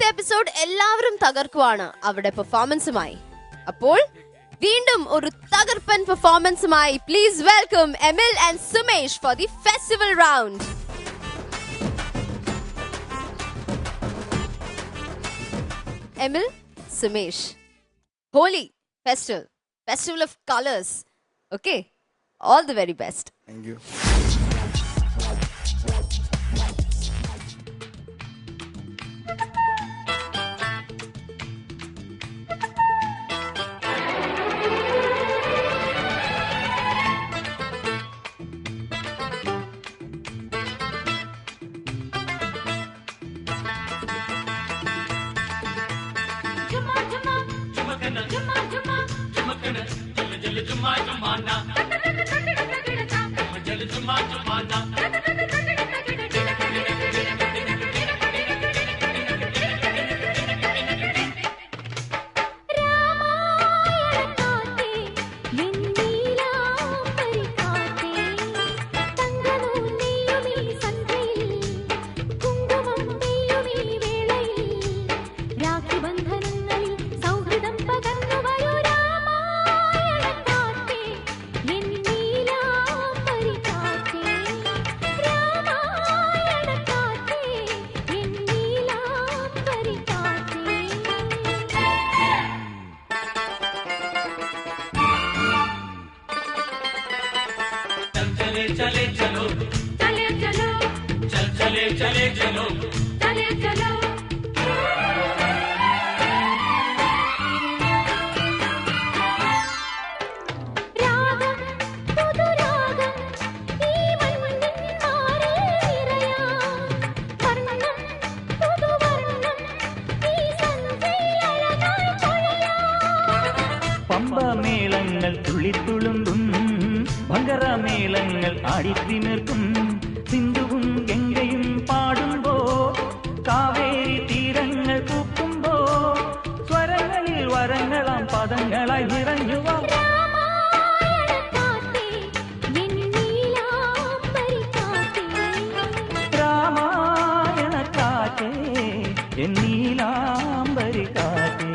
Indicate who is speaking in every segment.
Speaker 1: ഇന്നത്തെ എപ്പിസോഡ് എല്ലാവരും തകർക്കുവാണ് അവരുടെ പെർഫോമൻസുമായി. അപ്പോൾ വീണ്ടും ഒരു തകർപ്പൻ പെർഫോമൻസുമായി please welcome Emil and Sumesh for the festival round. Emil, Sumesh, Holi festival of colors. Okay, all the very best.
Speaker 2: Thank you.
Speaker 3: चले चलो चले चलो चल चले चले चलो चले चलो രാഗം പുതുരാഗം ഈ മണ്ണിൻ മാറിയിറയാ വർണ്ണം പുതുവർണ്ണം ഈ സന്ധ്യയിലഴകായി പൊഴിയാ
Speaker 4: പമ്പമേളങ്ങൾ തുള്ളിത്തുളുമ്പും ഭങ്കരമേളങ്ങൾ ആടിത്തിമിർക്കും സിന്ധുവും ഗംഗയും പാടുമ്പോ കാവേരി തീരങ്ങൾ പൂക്കുമ്പോ സ്വരങ്ങളിൽ വരങ്ങളാം പദങ്ങളായി നിറഞ്ഞുവാ രാമായണ കാറ്റേ എന്നീലാംബരി കാറ്റേ.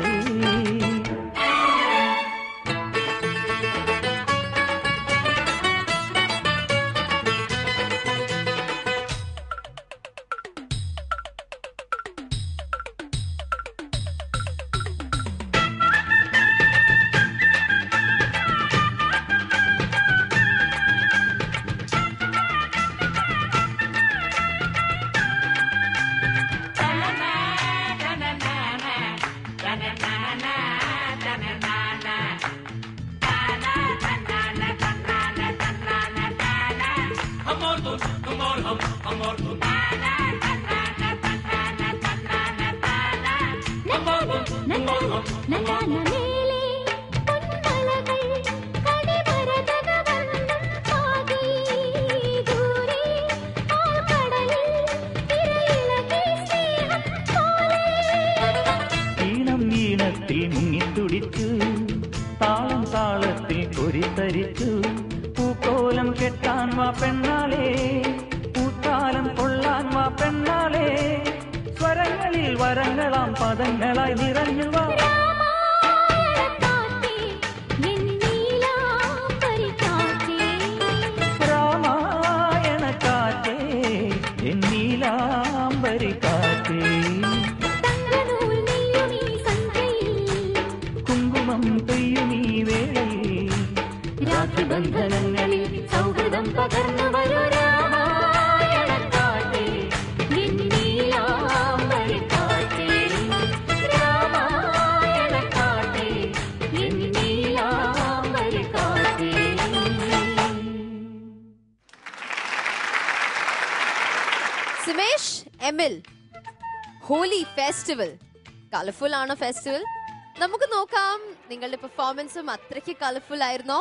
Speaker 4: ഈണം ഈണത്തിൽ മുങ്ങിത്തുടിച്ചു താളം താളത്തിൽ കൊരിത്തരിച്ചു പൂക്കോലം കെട്ടാൻ വാ പെണ്ണാളേ പൂത്താലം കൊള്ളാൻ വാ പെണ്ണാളേ സ്വരങ്ങളിൽ വരങ്ങളാം പദങ്ങളായി നിറഞ്ഞുവാ രാമായണ കാറ്റേ എന്നീലാംബരി കാറ്റേ കുങ്കുമം പെയ്യുമീ വേളയിൽ രാത്രിബന്ധനങ്ങളിൽ സൗഹൃദം പകർന്നു വരൂ രാമായണ കാറ്റേ എന്നീലാംബരി കാറ്റേ രാമായണ കാറ്റേ എന്നീലാംബരി കാറ്റേ.
Speaker 1: സുമേഷ്, എമിൽ, ഹോലി ഫെസ്റ്റിവൽ കളർഫുൾ ആണോ ഫെസ്റ്റിവൽ? നമുക്ക് നോക്കാം നിങ്ങളുടെ പെർഫോമൻസും അത്രയ്ക്ക് കളർഫുൾ ആയിരുന്നോ?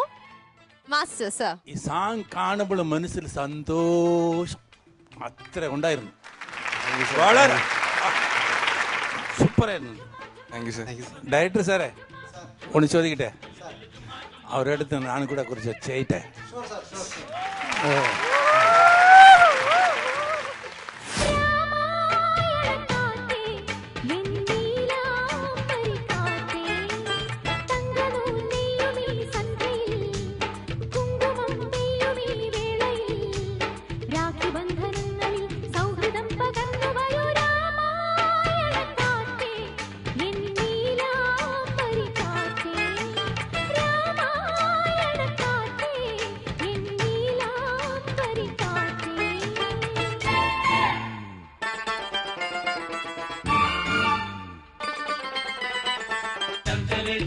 Speaker 1: മാസ്റ്റർ സർ,
Speaker 5: ഈ സാങ് കാണുമ്പോൾ മനസ്സിൽ സന്തോഷം അത്ര ഉണ്ടായിരുന്നു. വളരെ സൂപ്പറായിരുന്നു.
Speaker 2: Thank you, sir.
Speaker 5: ഡയറക്ടർ സാറേ ഒന്ന് ചോദിക്കട്ടെ, അവരുടെ അടുത്ത് ഞാൻ കൂടെ കുറിച്ച് ചെയ്യട്ടെ.
Speaker 3: രാമായണ കാറ്റേ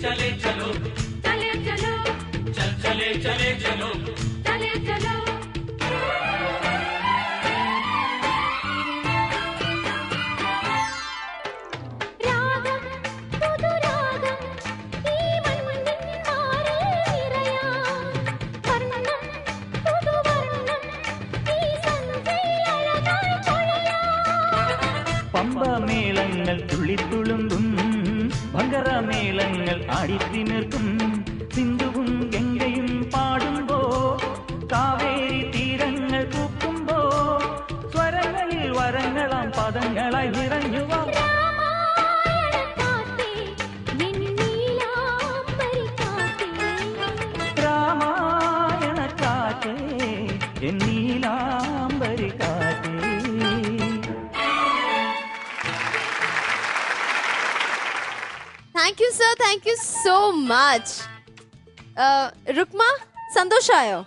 Speaker 3: चले चलो चले चलो चल चले चले चलो चले चलो
Speaker 2: പമ്പമേളങ്ങൾ തുള്ളിത്തുളുമ്പും ഭങ്കരമേളങ്ങൾ ആടിത്തിമിർക്കും സിന്ധുവും ഗംഗയും പാടുമ്പോ കാവേരി തീരങ്ങൾ പൂക്കുമ്പോ സ്വരങ്ങളിൽ വരങ്ങളാം പദങ്ങളായി നിറഞ്ഞുവാ രാമായണ കാറ്റേ എന്നീലാംബരി കാറ്റേ.
Speaker 1: Thank you sir, thank you so much. Rukma, സന്തോഷായോ?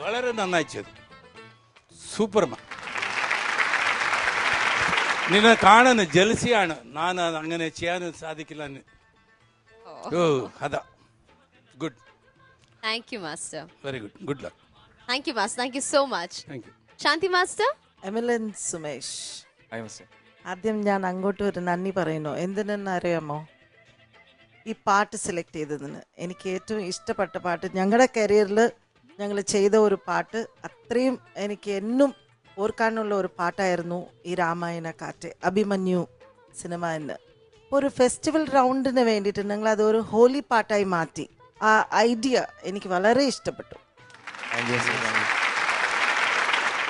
Speaker 5: വളരെ നന്നായി ചെയ്തു. സൂപ്പർ. നിന്നെ കാണുന്ന ജലസിയാണ്. ഞാൻ അങ്ങനെ ചെയ്യാനും സാധിക്കില്ല. ഓ അതാ. Good.
Speaker 1: Thank you master.
Speaker 5: Very good. Good luck.
Speaker 1: Thank you master. Thank you so much.
Speaker 5: Thank you.
Speaker 1: Shanti master.
Speaker 6: Emil and Sumesh, ആദ്യം ഞാൻ അങ്ങോട്ട് ഒരു നന്ദി പറയുന്നു. എന്തിനെന്ന് അറിയാമോ? ഈ പാട്ട് സെലക്ട് ചെയ്തതിന്. എനിക്ക് ഏറ്റവും ഇഷ്ടപ്പെട്ട പാട്ട്, ഞങ്ങളുടെ കരിയറിൽ ഞങ്ങൾ ചെയ്ത ഒരു പാട്ട്, അത്രയും എനിക്ക് എന്നും ഓർക്കാനുള്ള ഒരു പാട്ടായിരുന്നു ഈ രാമായണ കാറ്റ്, അഭിമന്യു സിനിമ എന്ന്. ഒരു ഫെസ്റ്റിവൽ റൗണ്ടിന് വേണ്ടിയിട്ട് ഞങ്ങൾ അതൊരു ഹോലി പാട്ടായി മാറ്റി. ആ ഐഡിയ എനിക്ക് വളരെ ഇഷ്ടപ്പെട്ടു.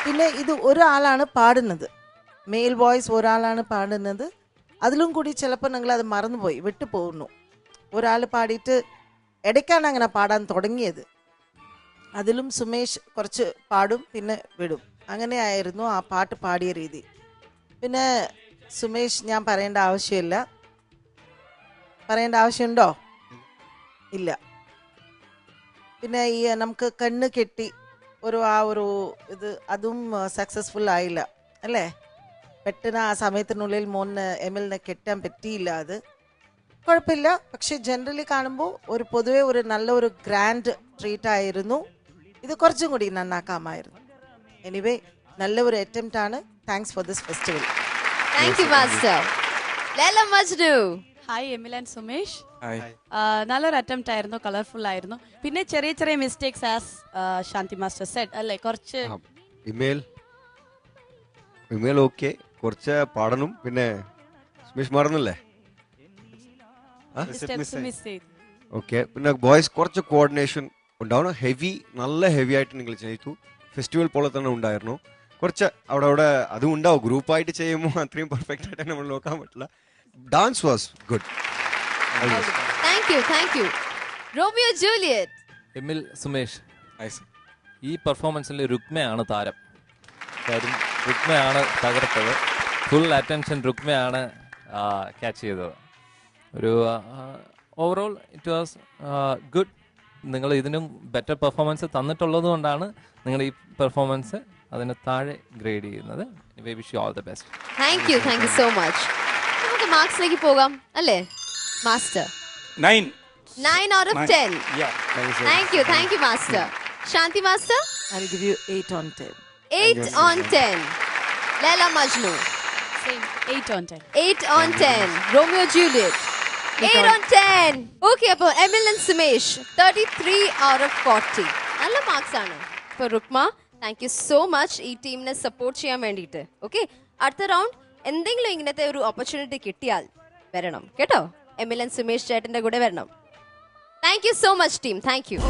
Speaker 6: പിന്നെ ഇത് ഒരാളാണ് പാടുന്നത്, മെയിൽ വോയിസ് ഒരാളാണ് പാടുന്നത്. അതിലും കൂടി ചിലപ്പോൾ ഞങ്ങളത് മറന്നുപോയി, വിട്ടു പോകുന്നു. ഒരാൾ പാടിയിട്ട് ഇടയ്ക്കാണ് അങ്ങനെ പാടാൻ തുടങ്ങിയത്. അതിലും സുമേഷ് കുറച്ച് പാടും പിന്നെ വിടും. അങ്ങനെയായിരുന്നു ആ പാട്ട് പാടിയ രീതി. പിന്നെ സുമേഷ്, ഞാൻ പറയേണ്ട ആവശ്യമില്ല. പറയേണ്ട ആവശ്യമുണ്ടോ? ഇല്ല. പിന്നെ ഈ നമുക്ക് കണ്ണ് കെട്ടി ആ ഒരു ഇത്, അതും സക്സസ്ഫുൾ ആയില്ല അല്ലേ? പെട്ടെന്ന് ആ സമയത്തിനുള്ളിൽ എമിലിനെ കെട്ടാൻ പറ്റിയില്ല. അത് കുഴപ്പമില്ല. പക്ഷെ ജനറലി കാണുമ്പോൾ പൊതുവെ ഒരു നല്ലൊരു ഗ്രാൻഡ് ട്രീറ്റ് ആയിരുന്നു. ഇത് കുറച്ചും കൂടി നന്നാക്കാമായിരുന്നു. എനിവേ, നല്ലൊരു അറ്റംപ്റ്റ് ആണ്. Thanks for this festival.
Speaker 1: Thank you master. Laila Majnu.
Speaker 7: Hi Emil and Sumesh. നല്ലൊരു അറ്റംപ്റ്റ് ആയിരുന്നു, കളർഫുൾ ആയിരുന്നു. പിന്നെ ചെറിയ ചെറിയ mistakes as Shanti master said അല്ലേ, കുറച്ച്
Speaker 8: ഇമേൽ ഓക്കെ, കുറച്ച് പാടണം. പിന്നെ സുമേഷ് മാറുന്നല്ലേ?
Speaker 7: സ്റ്റെപ്സ് മിസ് ചെയ്തു.
Speaker 8: ഓക്കെ. പിന്നെ ബോയ്സ് കുറച്ച് കോർഡിനേഷൻ ഉണ്ടാവണം. നല്ല ഹെവി ആയിട്ട് നിങ്ങൾ ചെയ്തു. ഫെസ്റ്റിവൽ പോലെ തന്നെ ഉണ്ടായിരുന്നു. കുറച്ച് അവിടെ അതും ഉണ്ടാവും. ഗ്രൂപ്പായിട്ട് ചെയ്യുമ്പോൾ അത്രയും പെർഫെക്റ്റ് ആയിട്ട് നമ്മൾ നോക്കാൻ പറ്റില്ല. Dance was good.
Speaker 1: Thank you. Romeo Juliet.
Speaker 9: Emil Sumesh, ഈ പെർഫോമൻസിൽ രുക്മയാണ് താരം. കാര്യം രുക്മയാണ് തകർത്തത്. ഫുൾ അറ്റൻഷൻ രുക്മയാണ് ക്യാച്ച് ചെയ്തത്. ഒരു ഓവറോൾ ഇറ്റ് വാസ് ഗുഡ്. നിങ്ങൾ ഇതിനും ബെറ്റർ പെർഫോമൻസ് തന്നിട്ടുള്ളത് കൊണ്ടാണ് നിങ്ങൾ ഈ പെർഫോമൻസ് അതിന് താഴെ ഗ്രേഡ് ചെയ്യുന്നത്. We wish you all the best.
Speaker 1: Thank you so much. നമുക്ക് മാർക്സിലേക്ക് പോകാം അല്ലേ master? 9 out of 10. Thank you master. Shanti master?
Speaker 6: I'll give you 8 on 10.
Speaker 1: 8 on 10. Laila Majnu?
Speaker 7: Same, 8 on 10.
Speaker 1: 8 on 10. Romeo Juliet? 8 on 10. Okay, അപ്പോൾ Emil and Sumesh 33 out of 40. നല്ല marks ആണ്. ഇപ്പോൾ Rukma, thank you so much ഈ ടീമിനെ support ചെയ്യാൻ വേണ്ടിയിട്ട്. Okay, അടുത്ത round എന്തെങ്കിലും ഇങ്ങനത്തെ ഒരു ഓപ്പർച്യൂണിറ്റി കിട്ടിയാൽ വരണം കേട്ടോ. എമിൽ ആൻഡ് സുമേഷ് ചേട്ടൻ്റെ കൂടെ വരണം. Thank you so much team. Thank you.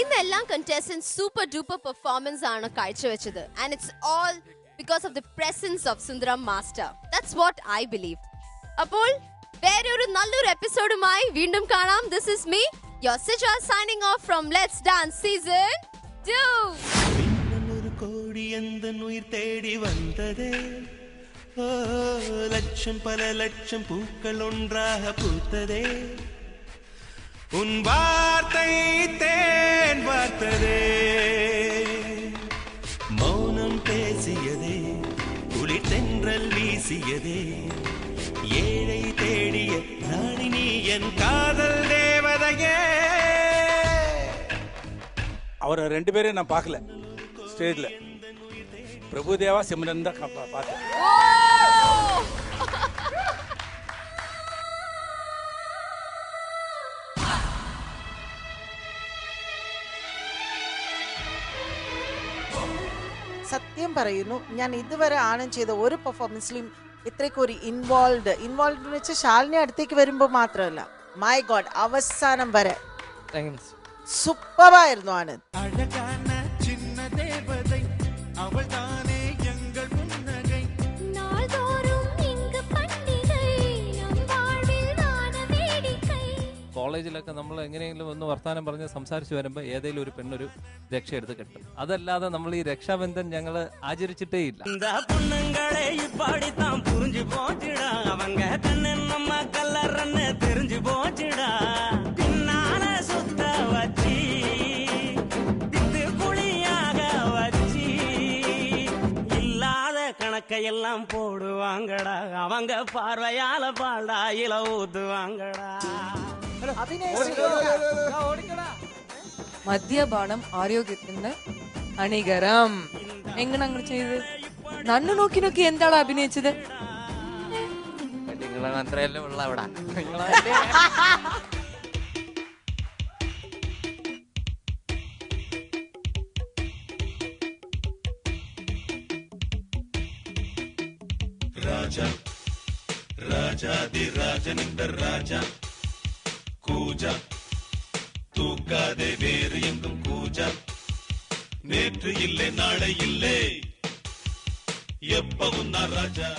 Speaker 1: ഇന്ന് എല്ലാം contestants super duper performance ആണ് കാഴ്ചവെച്ചത്. And it's all because of the presence of Sundaram Master. That's what I believe. അപ്പോൾ വേറെ ഒരു നല്ലൊരു എപ്പിസോഡുമായി വീണ്ടും കാണാം. This is me, your Sija, signing off from Let's Dance Season 2.
Speaker 10: தேடி வந்ததே லட்சம் பல லட்சம் பூக்கள் ஒன்றாக பூத்ததே உன் வார்த்தை தேன் வார்த்ததே மௌனம் பேசியதே குளிர் தென் வீசியதே ஏழை தேடிய ராணி நீ என் காதல் தேவதையே.
Speaker 5: அவரை 2 பேரையும் நான் பார்க்கல ஸ்டேஜ்ல. பிரபுதேவா சிம்ரன் தான் பார்த்தேன்.
Speaker 6: സത്യം പറയുന്നു, ഞാൻ ഇതുവരെ ആനന്ദ് ചെയ്ത ഒരു പെർഫോമൻസിലും ഇത്രയ്ക്ക് ഒരു ഇൻവോൾവ് എന്ന് വെച്ചാൽ ശാലിനി അടുത്തേക്ക് വരുമ്പോൾ മാത്രമല്ല, മൈ ഗോഡ് അവസാനം വരെ സൂപ്പറായിരുന്നു ആനന്ദ്.
Speaker 10: அழகான சின்ன தேவதை அவள் தானே எங்கள் புன்னகை.
Speaker 9: കോളേജിലൊക്കെ നമ്മൾ എങ്ങനെയെങ്കിലും ഒന്ന് വർത്താനം പറഞ്ഞ് സംസാരിച്ച് വരുമ്പോൾ ഏതെങ്കിലും ഒരു പെണ്ണൊരു രക്ഷ എടുത്ത് കെട്ടും. അതല്ലാതെ നമ്മൾ ഈ രക്ഷാബന്ധൻ ഞങ്ങൾ ആചരിച്ചിട്ടേ ഇല്ല.
Speaker 2: பொண்ணுங்களே இப்படித்தான் புரிஞ்சு போச்சுடா, அவங்க கண்ணு நம்ம கல்லறன்னு தெரிஞ்சு போச்சுடா. பின்னால சுத்த வச்சி பித்து குழியாக வச்சி இல்லாத கணக்கையெல்லாம் போடுவாங்கடா, அவங்க பார்வையால பாடாயில ஊத்துவாங்கடா.
Speaker 11: മദ്യപാനം ആരോഗ്യത്തിന് ഹാനികരം. എങ്ങനെ അങ്ങനെ ചെയ്ത് നന്നു നോക്കി നോക്കി എന്താണ് അഭിനയിച്ചത്?
Speaker 12: നിങ്ങൾ മാത്രമല്ലേ ഉള്ള അവിടെ.
Speaker 10: ராஜா ராஜாதி ராஜனந்த ராஜா கூஜா தூக்காதே வேறு எங்கும் கூஜா. நேற்று இல்லை நாளை இல்லை எப்பவும் நான் ராஜா.